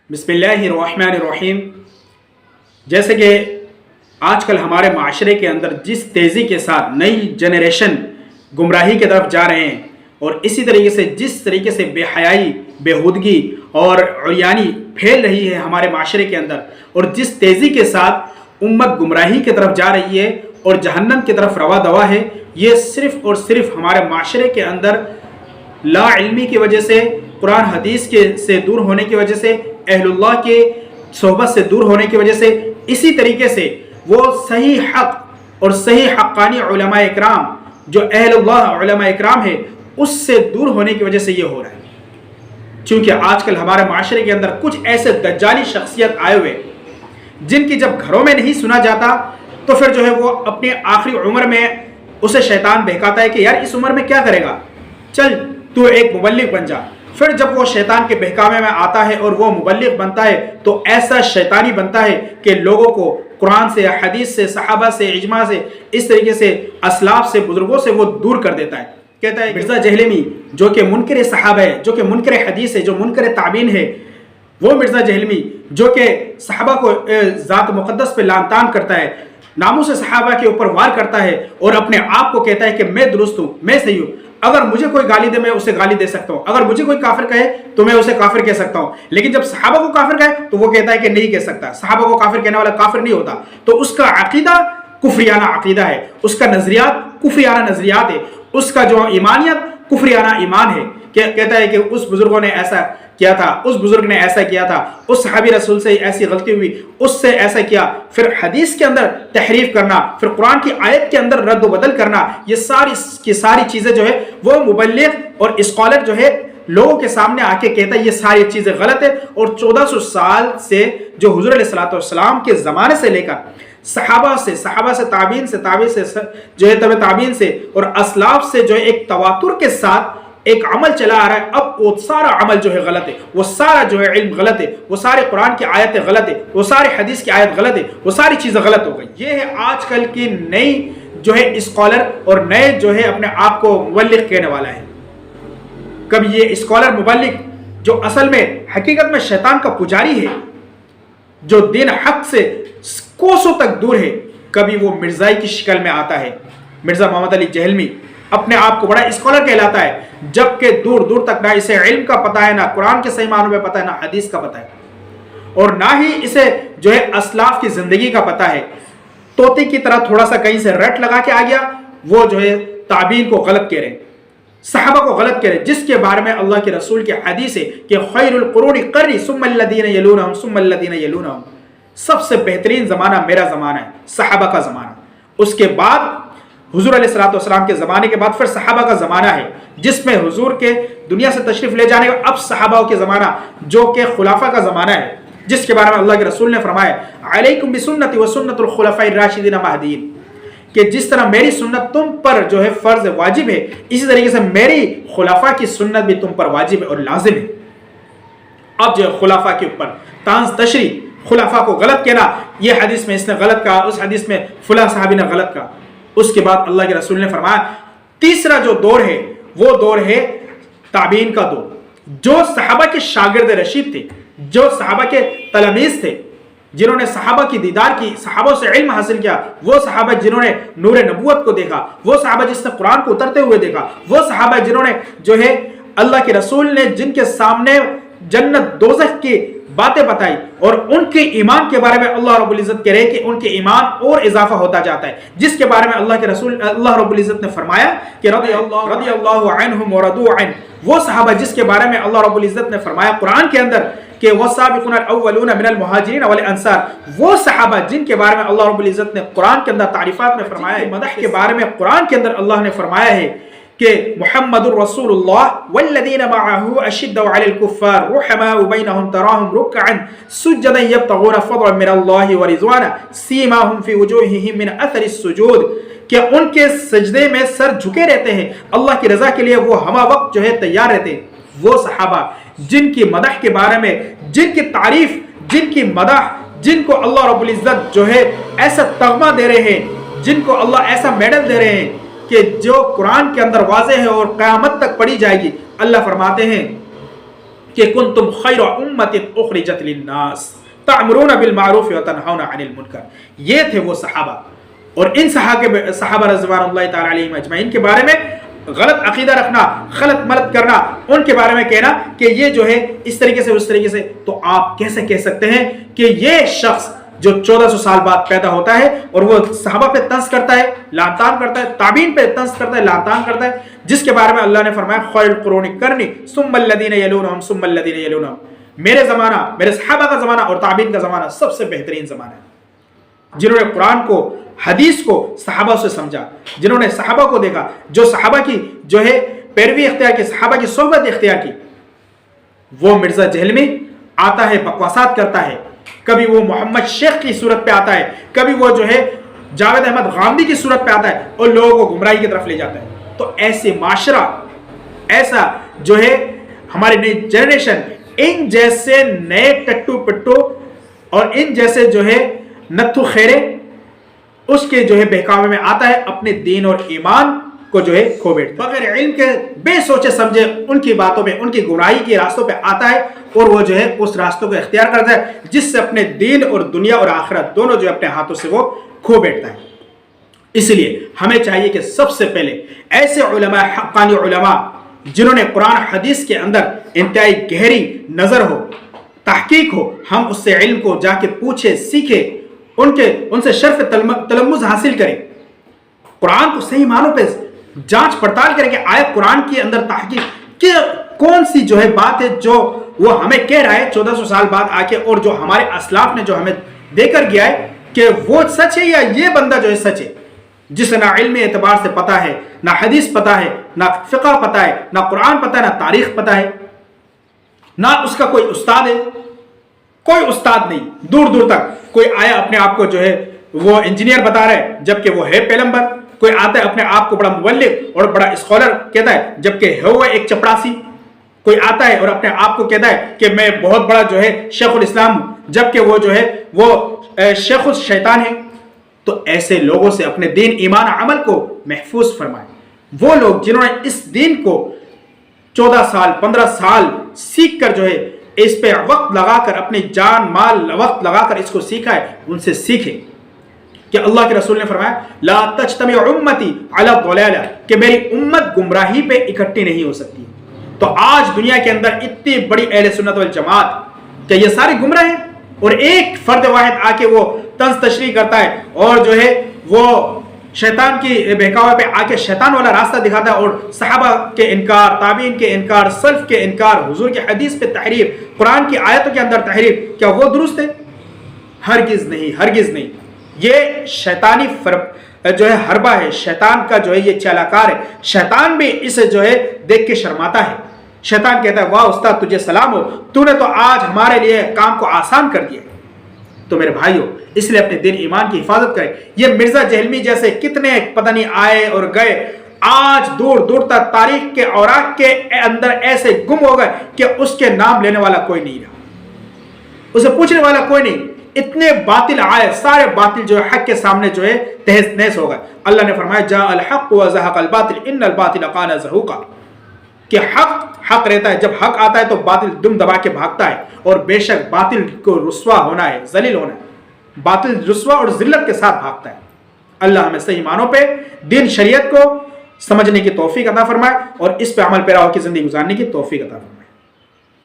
بسم اللہ الرحمن الرحیم۔ جیسے کہ آج کل ہمارے معاشرے کے اندر جس تیزی کے ساتھ نئی جنریشن گمراہی کی طرف جا رہے ہیں، اور اسی طریقے سے جس طریقے سے بے حیائی، بےہودگی اور عریانی پھیل رہی ہے ہمارے معاشرے کے اندر، اور جس تیزی کے ساتھ امت گمراہی کی طرف جا رہی ہے اور جہنم کی طرف روا دوا ہے، یہ صرف اور صرف ہمارے معاشرے کے اندر لا علمی کی وجہ سے، قرآن حدیث سے دور ہونے کی وجہ سے، اہل اللہ کے صحبت سے دور ہونے کی وجہ سے، اسی طریقے سے وہ صحیح حق اور صحیح حقانی علماء اکرام جو اہل اللہ علماء اکرام ہے اس سے دور ہونے کی وجہ سے یہ ہو رہا ہے۔ چونکہ آج کل ہمارے معاشرے کے اندر کچھ ایسے دجالی شخصیت آئے ہوئے جن کی جب گھروں میں نہیں سنا جاتا تو پھر جو ہے وہ اپنی آخری عمر میں اسے شیطان بہکاتا ہے کہ یار اس عمر میں کیا کرے گا، چل تو ایک مبلغ بن جا۔ پھر جب وہ شیطان کے بہکاوے میں آتا ہے اور وہ مبلغ بنتا ہے تو ایسا شیطانی بنتا ہے کہ لوگوں کو قرآن سے، حدیث سے، صحابہ سے، اجماع سے، اس طریقے سے اسلاف سے، بزرگوں سے وہ دور کر دیتا ہے۔ کہتا ہے مرزا جہلمی جو کہ منکر صحابہ ہے، جو کہ منکر حدیث ہے، جو منکر تعبین ہے، وہ مرزا جہلمی جو کہ صحابہ کو ذات مقدس پہ لعن طعن کرتا ہے، ناموس صحابہ کے اوپر وار کرتا ہے اور اپنے آپ کو کہتا ہے کہ میں درست ہوں، میں صحیح ہوں، اگر مجھے کوئی گالی دے میں اسے گالی دے سکتا ہوں، اگر مجھے کوئی کافر کہے تو میں اسے کافر کہہ سکتا ہوں، لیکن جب صحابہ کو کافر کہے تو وہ کہتا ہے کہ نہیں کہہ سکتا، صحابہ کو کافر کہنے والا کافر نہیں ہوتا۔ تو اس کا عقیدہ کفریانہ عقیدہ ہے، اس کا نظریات کفریانہ نظریات ہے، اس کا جو ایمانیت کفریانہ ایمان ہے۔ کہتا ہے کہ اس بزرگوں نے ایسا کیا تھا، اس بزرگ نے ایسا کیا تھا، اس صحابی رسول سے ایسی غلطی ہوئی، اس سے ایسا کیا، پھر حدیث کے اندر تحریف کرنا، پھر قرآن کی آیت کے اندر رد و بدل کرنا، یہ ساری کی ساری چیزیں جو ہے وہ مبلغ اور اسکالر جو ہے لوگوں کے سامنے آ کے کہتا ہے یہ ساری چیزیں غلط ہے۔ اور 1400 سال سے جو حضور علیہ الصلوۃ والسلام کے زمانے سے لے کر صحابہ سے تابعین سے جو ہے تبع تابعین سے اور اسلاف سے جو ہے ایک تواتر کے ساتھ ایک عمل چلا آ رہا ہے، اب وہ سارا عمل جو ہے غلط ہے، وہ سارا جو ہے علم غلط ہے، وہ سارے قرآن کی آیتیں غلط ہے، وہ سارے حدیث کی آیت غلط ہے، وہ ساری چیزیں غلط ہو گئی۔ یہ ہے آج کل کی نئی جو ہے اسکالر اور نئے جو ہے اپنے آپ کو مبلغ کہنے والا ہے۔ کبھی یہ اسکالر مبلغ جو اصل میں حقیقت میں شیطان کا پجاری ہے، جو دین حق سے کوسوں تک دور ہے، کبھی وہ مرزائی کی شکل میں آتا ہے۔ مرزا محمد علی جہلمی اپنے آپ کو بڑا اسکالر کہلاتا ہے، جبکہ دور دور تک نہ اسے علم کا پتہ ہے، نہ قرآن کے صحیح معنوں میں پتہ ہے، نہ حدیث کا پتہ ہے، اور نہ ہی اسے جو ہے اسلاف کی زندگی کا پتہ ہے۔ طوطی کی طرح تھوڑا سا کہیں سے رٹ لگا کے آ گیا، وہ جو ہے تابعین کو غلط کہہ رہے ہیں، صحابہ کو غلط کہہ رہے ہیں، جس کے بارے میں اللہ کے رسول کی حدیث ہے کہ خیر القرون قرنی ثم الذین یلونہم ثم الذین یلونہم، سب سے بہترین زمانہ میرا زمانہ ہے، صحابہ کا زمانہ، اس کے بعد حضور علیہ الصلوۃ والسلام کے زمانے کے بعد پھر صحابہ کا زمانہ ہے، جس میں حضور کے دنیا سے تشریف لے جانے کا اب صحابہ کے زمانہ جو کہ خلافہ کا زمانہ ہے، جس کے بارے میں اللہ کے رسول نے فرمایا علیکم بسنتی و سنت الخلفاء الراشدین المہدیین، کہ جس طرح میری سنت تم پر جو ہے فرض واجب ہے، اسی طریقے سے میری خلافہ کی سنت بھی تم پر واجب ہے اور لازم ہے۔ اب جو ہے خلافہ کے اوپر طنز تشریح، خلافہ کو غلط کہنا، یہ حدیث میں اس نے غلط کہا، اس حدیث میں فلاں صحابی نے غلط کہا۔ اس کے بعد اللہ کے رسول نے فرمایا تیسرا جو دور ہے وہ دور ہے تابعین کا دور، جو صحابہ کے شاگرد رشید تھے، جو صحابہ کے تلامیذ تھے، جنہوں نے صحابہ کی دیدار کی، صحابہ سے علم حاصل کیا، وہ صحابہ جنہوں نے نور نبوت کو دیکھا، وہ صحابہ جس نے قرآن کو اترتے ہوئے دیکھا، وہ صحابہ جنہوں نے جو ہے اللہ کے رسول نے جن کے سامنے جنت دوزخ کی باتیں بتائی، اور ان کے ایمان کے بارے میں اللہ رب العزت کہہ رہے کہ ان کے ایمان اور اضافہ ہوتا جاتا ہے، جس کے بارے میں اللہ کے رسول اللہ رب العزت نے فرمایا کہ رضی اللہ عنہم ورضوا عنہ، وہ صحابہ جس کے بارے میں اللہ رب العزت نے فرمایا قرآن کے اندر کہ والسابقون الاولون من المہاجرین والانصار، وہ صحابہ جن کے بارے میں اللہ رب العزت نے قرآن کے اندر تعریفات میں فرمایا ہے، مدح کے بارے میں قرآن کے اندر اللہ نے فرمایا ہے کہ محمد الرسول اللہ والذین معه اشدوا علی الکفار رحماء بینہم تراہم رکعا سجدا یبتغون فضلا من اللہ ورضوانا سیماہم فی وجوہہم من اثر السجود، کہ ان کے سجدے میں سر جھکے رہتے ہیں، اللہ کی رضا کے لیے وہ ہمہ وقت جو ہے تیار رہتے ہیں۔ وہ صحابہ جن کی مدح کے بارے میں، جن کی تعریف، جن کی مدح، جن کو اللہ رب العزت جو ہے ایسا تغمہ دے رہے ہیں، جن کو اللہ ایسا میڈل دے رہے ہیں کہ جو قرآن کے اندر واضح ہے اور قیامت تک پڑھی جائے گی۔ اللہ فرماتے ہیں کہ کنتم خیر امت اخرجت للناس تعمرون بالمعروف وتنہون عن المنکر. یہ تھے وہ صحابہ. اور ان صحابہ رضوان اللہ تعالی علیہم اجمعین کے بارے میں غلط عقیدہ رکھنا، غلط ملت کرنا، ان کے بارے میں کہنا کہ یہ جو ہے اس طریقے سے اس طریقے سے، تو آپ کیسے کہہ سکتے ہیں کہ یہ شخص جو 1400 سال بعد پیدا ہوتا ہے اور وہ صحابہ پہ طنز کرتا ہے، لعن طعن کرتا ہے، تابعین پہ طنز کرتا ہے، لعن طعن کرتا ہے، جس کے بارے میں اللہ نے فرمایا خیر القرون قرنی ثم الذین یلونہم ثم الذین یلونہم، میرے زمانہ، میرے صحابہ کا زمانہ اور تابعین کا زمانہ سب سے بہترین زمانہ ہے، جنہوں نے قرآن کو، حدیث کو صحابہ سے سمجھا، جنہوں نے صحابہ کو دیکھا، جو صحابہ کی جو ہے پیروی اختیار کی، صحابہ کی صحبت اختیار کی. وہ مرزا جہلمی آتا ہے، بکواسات کرتا ہے، کبھی وہ محمد شیخ کی صورت پہ آتا ہے، کبھی وہ جو ہے جاوید احمد غامدی کی صورت پہ آتا ہے اور لوگوں کو گمراہی کی طرف لے جاتا ہے. تو ایسے معاشرہ، ایسا جو ہے ہماری نئی جنریشن ان جیسے نئے ٹٹو پٹو اور ان جیسے جو ہے نتھو خیرے اس کے جو ہے بہکاوے میں آتا ہے، اپنے دین اور ایمان کو جو ہے کھو بیٹھتا ہے، بغیر علم کے بے سوچے سمجھے ان کی باتوں میں، ان کی گمراہی کے راستوں پہ آتا ہے اور وہ جو ہے اس راستوں کو اختیار کرتا ہے جس سے اپنے دین اور دنیا اور آخرت دونوں جو اپنے ہاتھوں سے وہ کھو بیٹھتا ہے. اس لیے ہمیں چاہیے کہ سب سے پہلے ایسے علماء، حقانی علماء جنہوں نے قرآن حدیث کے اندر انتہائی گہری نظر ہو، تحقیق ہو، ہم اس سے علم کو جا کے پوچھے، سیکھے، ان سے شرف تلمذ حاصل کریں، قرآن کو صحیح معنوں پہ جانچ پڑتال کریں کہ آئے قرآن کے اندر تحقیق کہ کون سی جو ہے بات ہے جو وہ ہمیں کہہ رہا ہے 1400 سال بعد آ کے، اور جو ہمارے اسلاف نے جو ہمیں دے کر گیا ہے کہ وہ سچ ہے یا یہ بندہ جو ہے سچ ہے، جسے نہ علمی اعتبار سے پتہ ہے، نہ حدیث پتہ ہے، نہ فقہ پتہ ہے، نہ قرآن پتہ ہے، نہ تاریخ پتہ ہے، نہ اس کا کوئی استاد ہے، کوئی استاد نہیں. دور دور تک کوئی آیا اپنے آپ کو جو ہے وہ انجینئر بتا رہا ہے جبکہ وہ ہے پیلمبر، کوئی آتا ہے اپنے آپ کو بڑا مبلغ اور بڑا اسکالر کہتا ہے جبکہ ہے وہ ایک چپڑاسی، کوئی آتا ہے اور اپنے آپ کو کہتا ہے کہ میں بہت بڑا جو ہے شیخ الاسلام ہوں جبکہ وہ جو ہے وہ شیخ الشیطان ہے. تو ایسے لوگوں سے اپنے دین، ایمان، عمل کو محفوظ فرمائیں. وہ لوگ جنہوں نے اس دین کو 14 سال 15 سال سیکھ کر جو ہے اس پہ وقت لگا کر، اپنی جان مال وقت لگا کر اس کو سیکھا ہے، ان سے سیکھیں کہ اللہ کے رسول نے فرمایا لا تجتمع امتی علی الضلالہ، کہ میری امت گمراہی پہ اکٹھی نہیں ہو سکتی. تو آج دنیا کے اندر اتنی بڑی اہل سنت والجماعت کہ یہ سارے گمراہ ہیں اور ایک فرد واحد آ کے وہ طنز تشریح کرتا ہے اور جو ہے وہ شیطان کی بہکاوے پہ آ کے شیطان والا راستہ دکھاتا ہے اور صحابہ کے انکار، تابعین کے انکار، سلف کے انکار، حضور کے حدیث پہ تحریف، قرآن کی آیتوں کے اندر تحریف، کیا وہ درست ہے؟ ہرگز نہیں، ہرگز نہیں. یہ شیطانی جو ہے حربہ ہے، شیطان کا جو ہے یہ چالاکار ہے. شیطان بھی اسے جو ہے دیکھ کے شرماتا ہے. شیطان کہتا ہے واہ استاد تجھے سلام ہو، تو نے تو آج ہمارے لیے کام کو آسان کر دیا. تو میرے بھائیو، اس لیے اپنے دین ایمان کی حفاظت کریں. یہ مرزا جہلمی جیسے کتنے پتہ نہیں آئے اور گئے، آج دور دور تک تاریخ کے اوراق کے اندر ایسے گم ہو گئے کہ اس کے نام لینے والا کوئی نہیں رہا، اسے پوچھنے والا کوئی نہیں. اتنے باطل آئے، سارے باطل جو ہے حق کے سامنے جو ہے تہس نہس ہو گئے. اللہ نے فرمایا جاء الحق وزهق الباطل ان الباطل كان زهوقا، کہ حق رہتا ہے، جب حق آتا ہے تو باطل دم دبا کے بھاگتا ہے. اور بے شک باطل کو رسوا ہونا ہے، ذلیل ہونا ہے، باطل رسوا اور ذلت کے ساتھ بھاگتا ہے. اللہ ہمیں صحیح معنوں پہ دین شریعت کو سمجھنے کی توفیق عطا فرمائے اور اس پہ عمل پیرا ہو کے زندگی گزارنے کی توفیق عطا فرمائے.